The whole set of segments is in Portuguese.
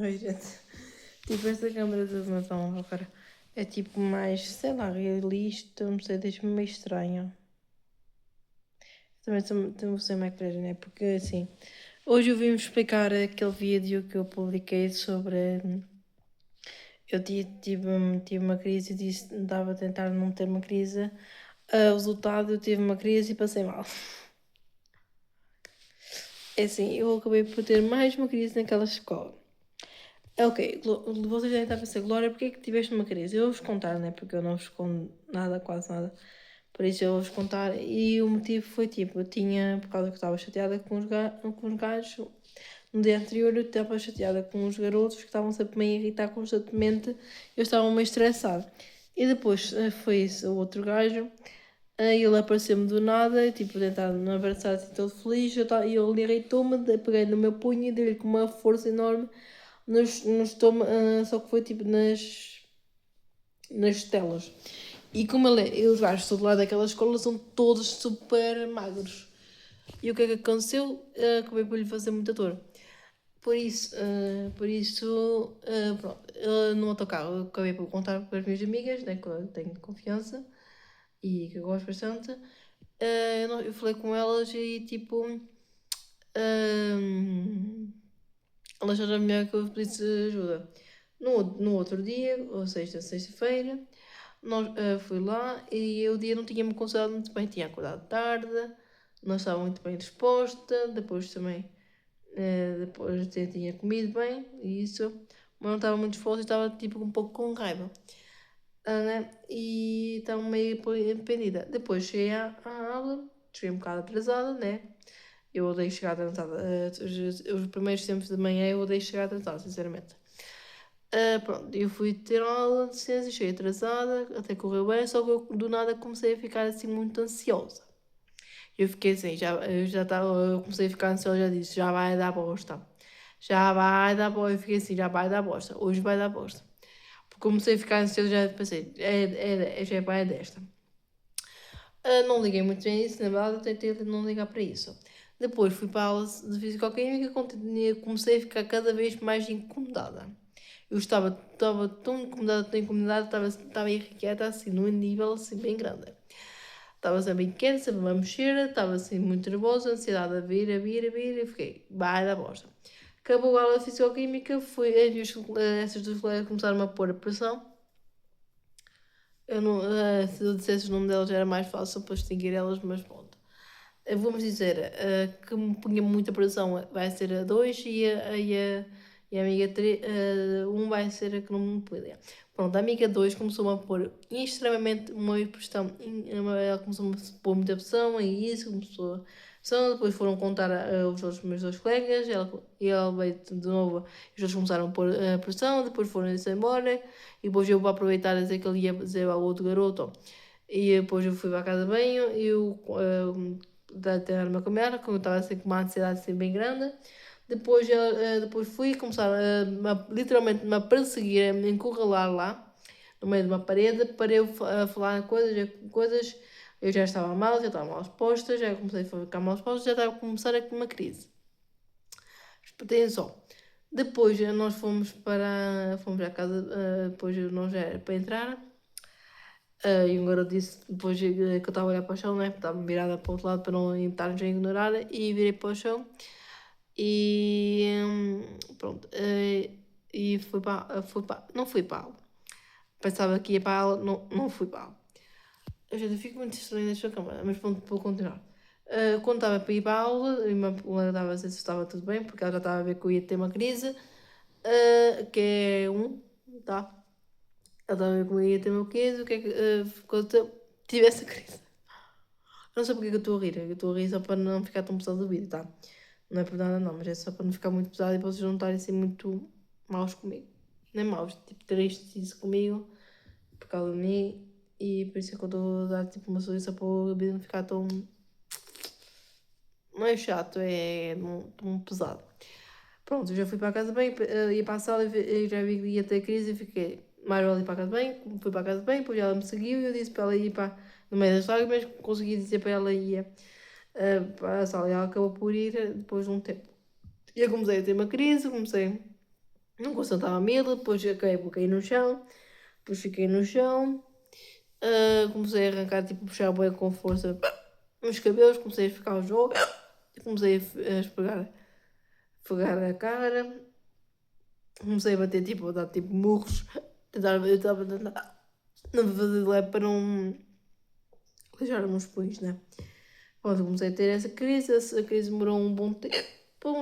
Oi, gente. Tipo, esta câmera da Natal agora é tipo mais, sei lá, realista, não sei, deixa-me meio estranho. Também sei mais que né? Porque assim, hoje eu vim explicar aquele vídeo que eu publiquei sobre. Eu tive uma crise e disse estava a tentar não ter uma crise. O resultado, eu tive uma crise e passei mal. É assim, eu acabei por ter mais uma crise naquela escola. Ok, vocês devem estar a pensar, Glória, porquê é que tiveste uma crise? Eu vou-vos contar, né? Porque eu não vos conto nada, quase nada. Por isso eu vou-vos contar. E o motivo foi tipo, eu tinha, por causa que eu estava chateada com os gajos, no dia anterior eu estava chateada com os garotos que estavam sempre a me irritar constantemente, eu estava meio estressada. E depois foi isso, o outro gajo, ele apareceu-me do nada, tipo, tentando-me abraçar assim todo feliz, e ele irritou-me, peguei no meu punho e dei-lhe com uma força enorme nos só que foi tipo nas telas. E como os gajos do lado daquela escola são todos super magros. E o que é que aconteceu? Acabei por lhe fazer muita dor. Por isso, pronto, no autocarro eu acabei por contar para as minhas amigas, né, que eu tenho confiança e que eu gosto bastante. Eu falei com elas e tipo, elas acharam melhor que eu pedisse ajuda. No outro dia, ou seja, sexta-feira, fui lá e o dia não tinha-me considerado muito bem. Tinha acordado tarde, não estava muito bem disposta, depois também depois até tinha comido bem e isso, mas não estava muito disposta e estava tipo um pouco com raiva. Né? E estava meio arrependida. Depois cheguei à aula, cheguei um bocado atrasada, né? Eu odeio chegar atrasada. Os primeiros tempos de manhã eu odeio chegar atrasada, sinceramente. Pronto, eu fui ter aula de ciências, cheguei atrasada, até correu bem, só que eu do nada comecei a ficar assim muito ansiosa. Eu fiquei assim, eu comecei a ficar ansiosa, já disse, já vai dar bosta. Já vai dar bosta, eu fiquei assim, já vai dar bosta, hoje vai dar bosta. Porque comecei a ficar ansiosa, já pensei, já vai desta. Não liguei muito bem a isso, na verdade, tentei não ligar para isso. Depois fui para a aula de Fisicoquímica e comecei a ficar cada vez mais incomodada. Eu estava tão incomodada, estava irrequieta assim, num nível assim bem grande. Estava sempre inquieta, sempre a mexer, estava assim muito nervosa, ansiedade a vir, e fiquei, vai da bosta. Acabou a aula de Fisicoquímica, essas duas colegas começaram a pôr a pressão. Eu não, se eu dissesse o nome delas era mais fácil para extinguir elas, mas pronto. Vamos dizer, que me punha muita pressão vai ser a 2 e a amiga 3, 1 vai ser a que não me podia. Pronto, a amiga 2 começou-me a pôr extremamente uma pressão, ela começou-me a pôr muita pressão e isso começou a depois foram contar os meus dois colegas, ela veio de novo, os dois começaram a pôr pressão, depois foram-se embora, e depois eu vou aproveitar a dizer que ele ia dizer ao outro garoto, e depois eu fui para a casa de banho, e eu de ter uma caminhada, como eu estava assim, com uma ansiedade assim bem grande. Depois fui começar literalmente me a perseguir, a me encurralar lá, no meio de uma parede, para eu falar coisas. Eu já estava mal, já estava mal exposta, já comecei a ficar mal exposta, já estava a começar a uma crise. Espertem só. Depois nós fomos à casa, depois nós já era para entrar. E um garoto disse, depois que eu estava a olhar para o chão, né? Estava virada para o outro lado para não estarmos a ignorar, e virei para o chão e pronto. E não fui para a aula. Pensava que ia para a aula, não fui para a aula. Eu fico muito estranho nesta câmara, mas pronto, vou continuar. Quando estava para ir para a aula, a minha colega estava a dizer se estava tudo bem, porque ela já estava a ver que eu ia ter uma crise, que é tá? Ela estava a ver que eu ia ter uma crise, o que é que quando tive essa crise? Eu não sei porque é que eu estou a rir, eu estou a rir só para não ficar tão pesado do vídeo, tá? Não é por nada não, mas é só para não ficar muito pesado e para vocês não estarem assim muito maus comigo. Nem maus, tipo tristes comigo, por causa de mim, e por isso é que eu estou a dar tipo uma solução para o vídeo não ficar tão... Não é chato, é tão pesado. Pronto, eu já fui para a casa bem, ia para a sala e já vi que ia ter crise e fiquei mais vale ir para a casa bem, fui para a casa bem, depois ela me seguiu e eu disse para ela ir para, no meio das lágrimas, consegui dizer para ela ir para a sala e ela acabou por ir depois de um tempo. E eu comecei a ter uma crise, comecei não concentrava a mila, depois caí no chão, depois fiquei no chão, comecei a arrancar, tipo, puxar bem com força os cabelos, comecei a ficar o jogo, comecei a esfregar a cara, comecei a bater, tipo, a dar tipo murros, eu estava a tentar não fazer de leve para não deixar-me os punhos, né? Pronto, comecei a ter essa crise demorou um bom tempo,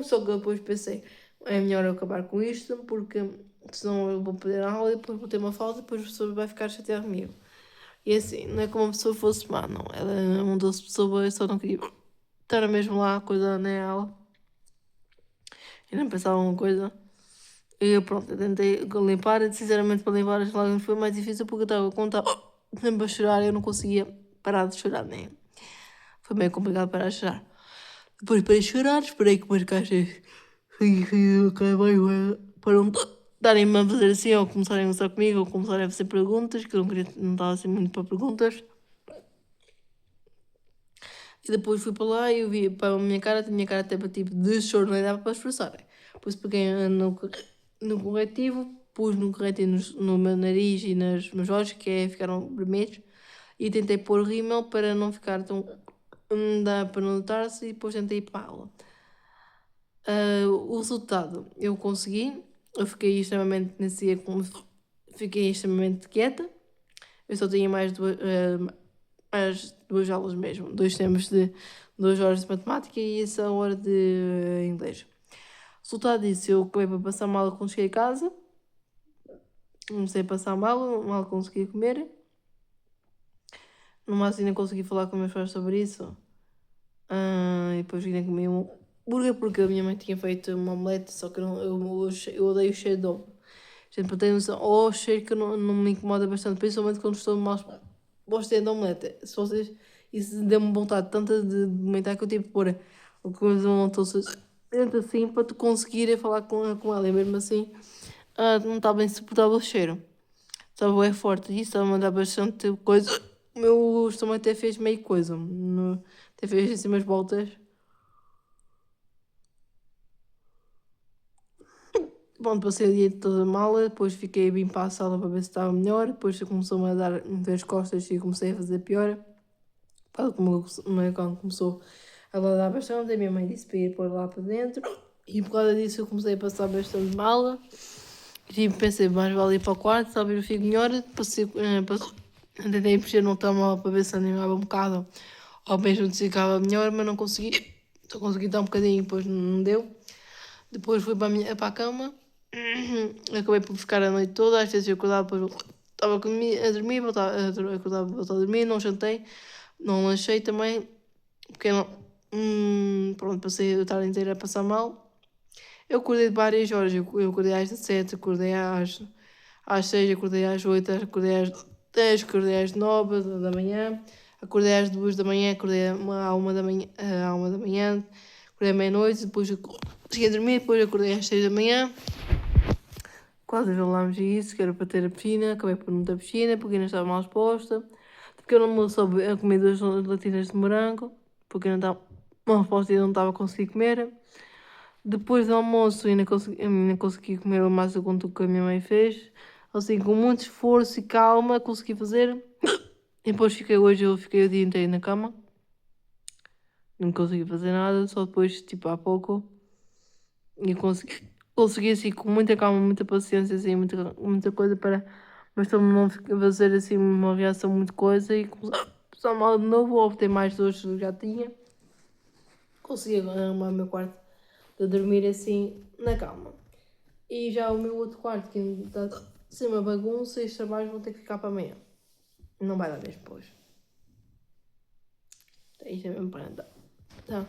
só que depois pensei, é melhor eu acabar com isto, porque senão eu vou perder a aula e depois vou ter uma falta e depois o professor vai ficar chateado comigo. E assim, não é como a pessoa fosse má, não. Ela é uma das pessoas, só não queria estar mesmo lá, coisa na aula. E não pensava uma coisa. E eu, pronto, eu tentei limpar, e sinceramente para limpar as lágrimas foi mais difícil porque eu estava sempre a chorar e eu não conseguia parar de chorar, nem. Foi meio complicado parar de chorar. Depois parei de chorar, esperei que umas caixas para não darem-me a fazer assim, ou começarem a gostar comigo, ou começarem a fazer perguntas, que eu não estava assim muito para perguntas. E depois fui para lá e eu vi para a minha cara estava tipo de choro, não dava para esforçar. Depois peguei no corretivo, pus no corretivo no meu nariz e nos meus olhos, ficaram vermelhos, e tentei pôr rímel para não ficar tão. Para não notar-se, e depois tentei ir para a aula. O resultado, eu consegui, eu fiquei extremamente nesse dia, fiquei extremamente quieta, eu só tinha as 2 aulas mesmo, 2 temas de 2 horas de matemática e essa hora de inglês. Resultado disso, eu acabei para passar mal quando cheguei a casa, comecei a passar mal consegui comer, no máximo nem consegui falar com meus pais sobre isso, e depois ainda comi um hambúrguer porque a minha mãe tinha feito uma omelete, só que eu odeio o cheiro de ovo. Gente, para ter noção, o cheiro que não me incomoda bastante, principalmente quando estou mal gosto de omelete. Se vocês. Isso deu-me vontade tanta de comentar que eu tive que pôr o coisa montou-se dentro assim para tu conseguir falar com ela. E mesmo assim, não está bem suportável o cheiro. Estava é forte e isso estava a mandar bastante coisa. O meu estômago até fez meio coisa. Até fez assim umas voltas. Bom, passei o dia todo mal, depois fiquei bem para a sala para ver se estava melhor, depois começou-me a dar as costas e comecei a fazer pior. Quando começou a dar bastante, a minha mãe disse para ir pôr lá para dentro e por causa disso eu comecei a passar bastante mal. E pensei, mais vale ir para o quarto, talvez eu fique melhor. Tentei mexer no telemóvel para ver se animava um bocado ou mesmo se ficava melhor, mas não consegui. Só consegui dar um bocadinho, depois não deu. Depois fui para a cama. Acabei por ficar a noite toda. Às vezes eu acordava, depois estava a dormir, acordava, voltava a dormir, não jantei, não lanchei também, porque pronto, passei a tarde inteira a passar mal. Eu acordei de várias horas, eu acordei às 17, acordei às 6, acordei às 8, acordei às 10, acordei às 9 da manhã, acordei às 2 da manhã, acordei à 1 da manhã, acordei à meia-noite, depois cheguei a dormir, depois acordei às 6 da manhã. Quase falámos isso, que era para ter a piscina, acabei por não ter a piscina, porque ainda estava mal exposta, porque eu não soube a comer 2 latinas de morango, porque ainda estava mal exposta e não estava a conseguir comer. Depois do almoço ainda consegui comer o massa com tudo que a minha mãe fez, assim com muito esforço e calma consegui fazer. E depois eu fiquei o dia inteiro na cama, não consegui fazer nada, só depois, tipo, há pouco, e consegui assim, com muita calma, muita paciência, assim, muita coisa mas também não fazer assim uma reação muito coisa e começar mal de novo, ou ter mais dores que já tinha. Consegui arrumar o meu quarto de dormir assim, na calma. E já o meu outro quarto, que ainda está sem uma bagunça, e os trabalhos vão ter que ficar para amanhã. Não vai dar mesmo para hoje. Isto é mesmo para andar. Tá.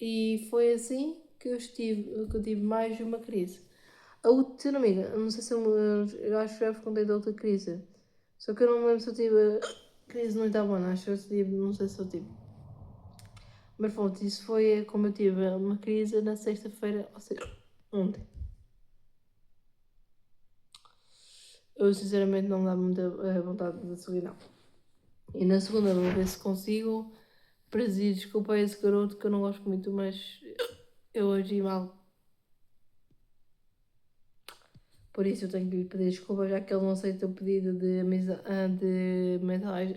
E foi assim que eu tive mais uma crise. A outra, se não me engano, não sei se eu acho que já vos contei da outra crise. Só que eu não me lembro se eu tive a crise no oitavo ano, acho que eu tive, não sei se eu tive. Mas pronto, isso foi como eu tive uma crise na sexta-feira, ou seja, ontem. Eu sinceramente não me dá muita vontade de sorrir, não. E na segunda vou ver se consigo pedir desculpa a esse garoto que eu não gosto muito, mas eu agi mal. Por isso eu tenho que lhe pedir desculpa, já que ele não aceita o pedido de mensagem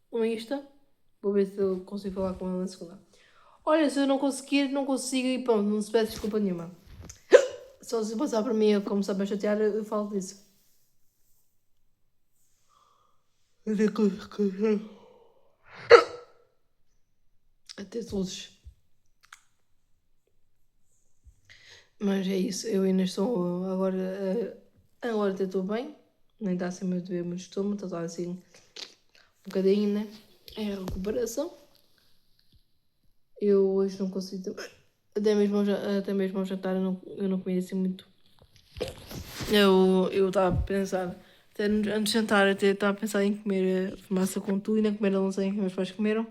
no Insta. Vou ver se eu consigo falar com ele na segunda. Olha, se eu não conseguir, não consigo e pronto, não se peça desculpa nenhuma. Só se passar para mim, como sabe a chatear, eu falo disso. Até todos. Mas é isso, eu ainda estou agora até estou bem, nem está assim muito doer muito estômago, está assim um bocadinho, né? É a recuperação. Eu hoje não consigo, até mesmo ao jantar eu não comi assim muito. Eu estava a pensar, até antes de jantar, até estava a pensar em comer massa com tu e nem comer a lasanha que meus pais comeram.